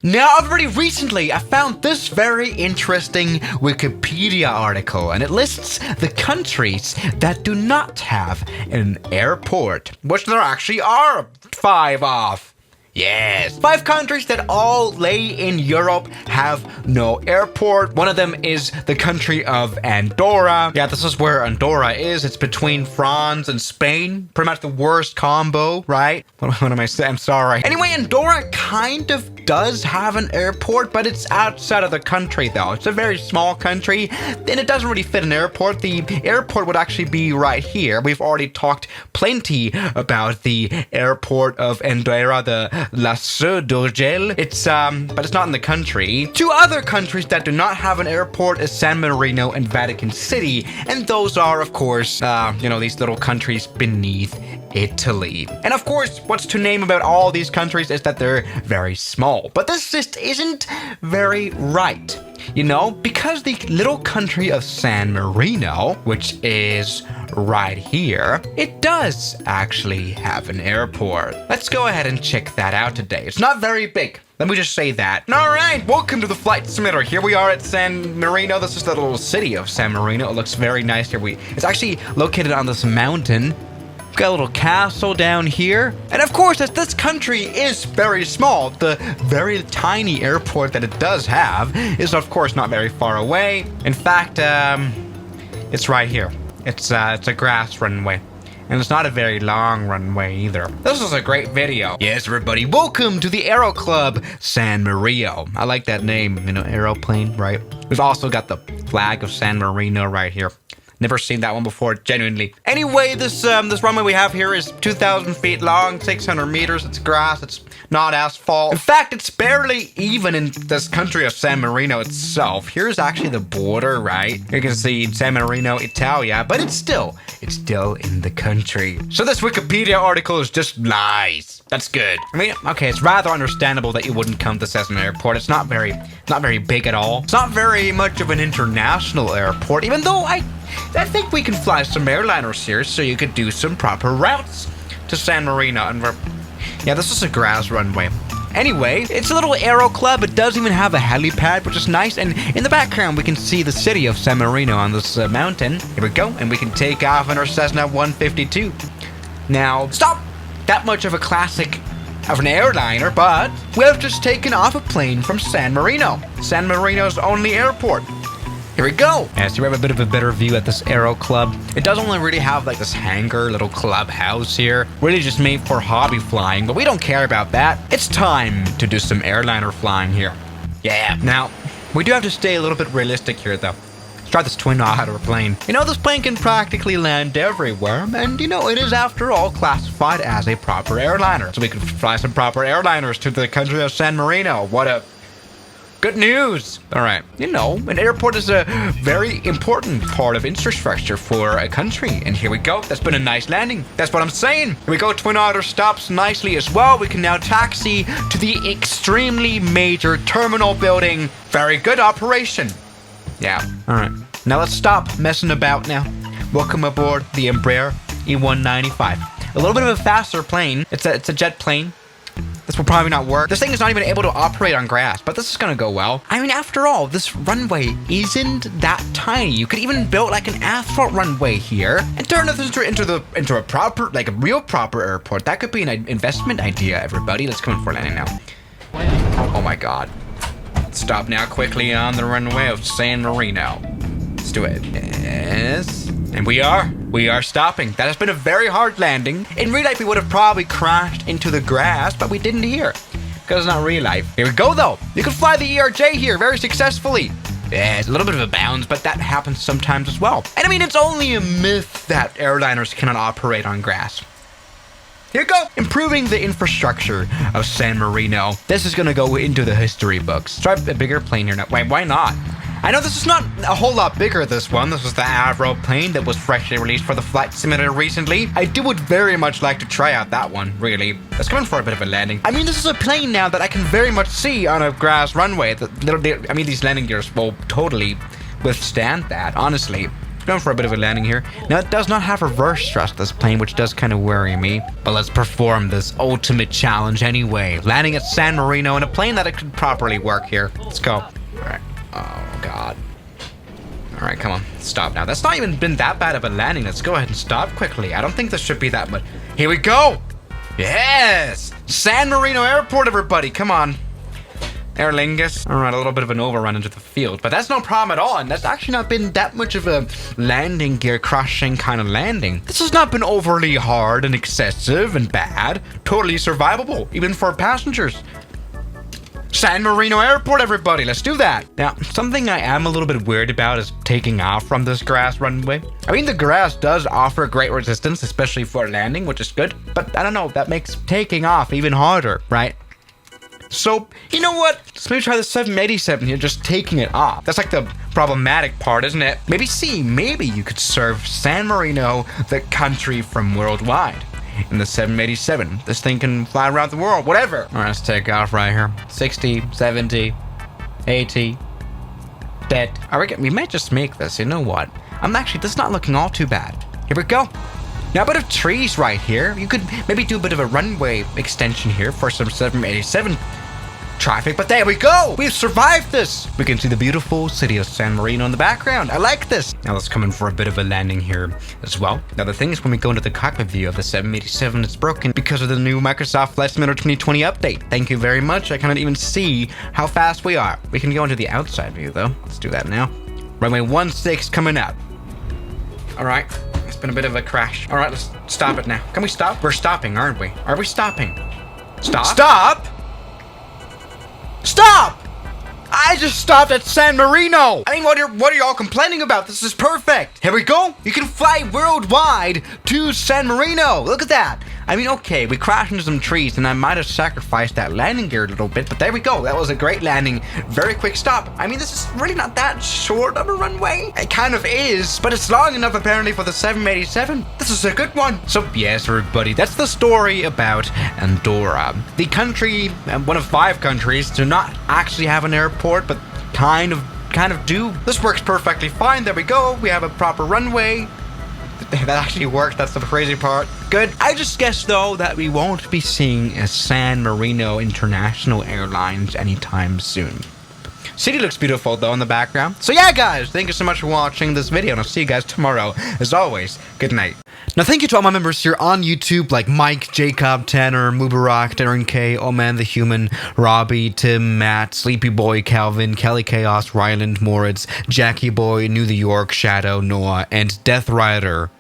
Now, very recently, I found this very interesting Wikipedia article, and it lists the countries that do not have an airport, which there actually are 5 of. Yes, 5 countries that all lay in Europe have no airport. One of them is the country of Andorra. Yeah, this is where Andorra is. It's between France and Spain. Pretty much the worst combo, right? What am I saying? I'm sorry. Anyway, Andorra kind of does have an airport, but it's outside of the country though. It's a very small country, and it doesn't really fit an airport. The airport would actually be right here. We've already talked plenty about the airport of Andorra, the La Seu d'Urgell. But it's not in the country. 2 other countries that do not have an airport is San Marino and Vatican City, and those are, of course, these little countries beneath Italy. And of course, what's to name about all these countries is that they're very small. But this just isn't very right. Because the little country of San Marino, which is right here, it does actually have an airport. Let's go ahead and check that out today. It's not very big. Let me just say that. All right, welcome to the flight simulator. Here we are at San Marino. This is the little city of San Marino. It looks very nice here. It's actually located on this mountain. We've got a little castle down here. And of course, as this country is very small, the very tiny airport that it does have is of course not very far away. In fact, it's right here. It's a grass runway. And it's not a very long runway either. This is a great video. Yes, everybody, welcome to the Aero Club San Marino. I like that name, aeroplane, right? We've also got the flag of San Marino right here. Never seen that one before, genuinely. Anyway, this runway we have here is 2,000 feet long, 600 meters. It's grass. It's not asphalt. In fact, it's barely even in this country of San Marino itself. Here's actually the border, right? You can see San Marino, Italia, but it's still in the country. So this Wikipedia article is just lies. That's good. I mean, okay, it's rather understandable that you wouldn't come to this as an airport. It's not very big at all. It's not very much of an international airport, even though I think we can fly some airliners here, so you could do some proper routes to San Marino. And yeah, this is a grass runway. Anyway, it's a little aero club. It does even have a helipad, which is nice. And in the background, we can see the city of San Marino on this mountain. Here we go. And we can take off in our Cessna 152. Now, stop! That much of a classic of an airliner, but we have just taken off a plane from San Marino. San Marino's only airport. Here we go. Yeah, so we have a bit of a better view at this Aero Club. It does only really have like this hangar, little clubhouse here. Really just made for hobby flying, but we don't care about that. It's time to do some airliner flying here. Yeah. Now, we do have to stay a little bit realistic here though. Let's try this twin-otter plane. This plane can practically land everywhere, and it is after all classified as a proper airliner. So we can fly some proper airliners to the country of San Marino. What a good news. All right. An airport is a very important part of infrastructure for a country. And here we go. That's been a nice landing. That's what I'm saying. Here we go. Twin Otter stops nicely as well. We can now taxi to the extremely major terminal building. Very good operation. Yeah. All right. Now let's stop messing about now. Welcome aboard the Embraer E195. A little bit of a faster plane. It's a jet plane. This will probably not work. This thing is not even able to operate on grass, but this is gonna go well. I mean, after all, this runway isn't that tiny. You could even build like an asphalt runway here and turn this into a proper, like a real proper airport. That could be an investment idea, everybody. Let's come in for landing now. Oh my God. Stop now quickly on the runway of San Marino. Let's do it. Yes. And we are stopping. That has been a very hard landing. In real life, we would have probably crashed into the grass, but we didn't here because it's not real life. Here we go, though. You can fly the ERJ here very successfully. Yeah, it's a little bit of a bounce, but that happens sometimes as well. And I mean, it's only a myth that airliners cannot operate on grass. Here we go. Improving the infrastructure of San Marino. This is going to go into the history books. Try a bigger plane here now. Wait, why not? I know this is not a whole lot bigger, this one. This was the Avro plane that was freshly released for the flight simulator recently. I would very much like to try out that one, really. Let's go in for a bit of a landing. I mean, this is a plane now that I can very much see on a grass runway. These landing gears will totally withstand that, honestly. going for a bit of a landing here. Now, it does not have reverse thrust, this plane, which does kind of worry me. But let's perform this ultimate challenge anyway. Landing at San Marino in a plane that it could properly work here. Let's go. All right. Oh, God. All right, come on. Stop now. That's not even been that bad of a landing. Let's go ahead and stop quickly. I don't think this should be that much. Here we go. Yes. San Marino Airport, everybody. Come on. Aer Lingus. All right, a little bit of an overrun into the field, but that's no problem at all. And that's actually not been that much of a landing gear crushing kind of landing. This has not been overly hard and excessive and bad. Totally survivable, even for passengers. San Marino Airport, everybody. Let's do that. Now, something I am a little bit weird about is taking off from this grass runway. I mean, the grass does offer great resistance, especially for landing, which is good. But I don't know, that makes taking off even harder, right? So, you know what? Let's maybe try the 787 here, just taking it off. That's like the problematic part, isn't it? Maybe you could serve San Marino, the country from worldwide. In the 787, this thing can fly around the world, whatever. All right, let's take off right here. 60, 70, 80, dead. All right, we might just make this, you know what? This is not looking all too bad. Here we go. Now, a bit of trees right here. You could maybe do a bit of a runway extension here for some 787 traffic, but there we go. We've survived this. We can see the beautiful city of San Marino in the background. I like this. Now let's come in for a bit of a landing here as well. Now the thing is, when we go into the cockpit view of the 787, it's broken because of the new Microsoft Flight Simulator 2020 update. Thank you very much. I cannot even see how fast we are. We can go into the outside view though. Let's do that now. Runway 16 coming up. All right. It's been a bit of a crash. All right, let's stop it now. Can we stop? We're stopping, aren't we? Are we stopping? Stop. Stop! Stop! I just stopped at San Marino. I mean, what are y'all complaining about? This is perfect. Here we go. You can fly worldwide to San Marino. Look at that. I mean, okay, we crashed into some trees and I might have sacrificed that landing gear a little bit, but there we go. That was a great landing. Very quick stop. I mean, this is really not that short of a runway. It kind of is, but it's long enough apparently for the 787. This is a good one. So yes, everybody, that's the story about Andorra. The country, one of 5 countries, to not actually have an airport, but kind of do. This works perfectly fine. There we go. We have a proper runway. That actually worked. That's the crazy part. Good. I just guess though that we won't be seeing a San Marino International Airlines anytime soon. City looks beautiful though in the background. So yeah, guys, thank you so much for watching this video, and I'll see you guys tomorrow. As always, good night. Now, thank you to all my members here on YouTube, like Mike, Jacob, Tanner, Mubarak, Darren K, Oman the Human, Robbie, Tim, Matt, Sleepy Boy, Calvin, Kelly Chaos, Ryland, Moritz, Jackie Boy, New York, Shadow, Noah, and Death Rider.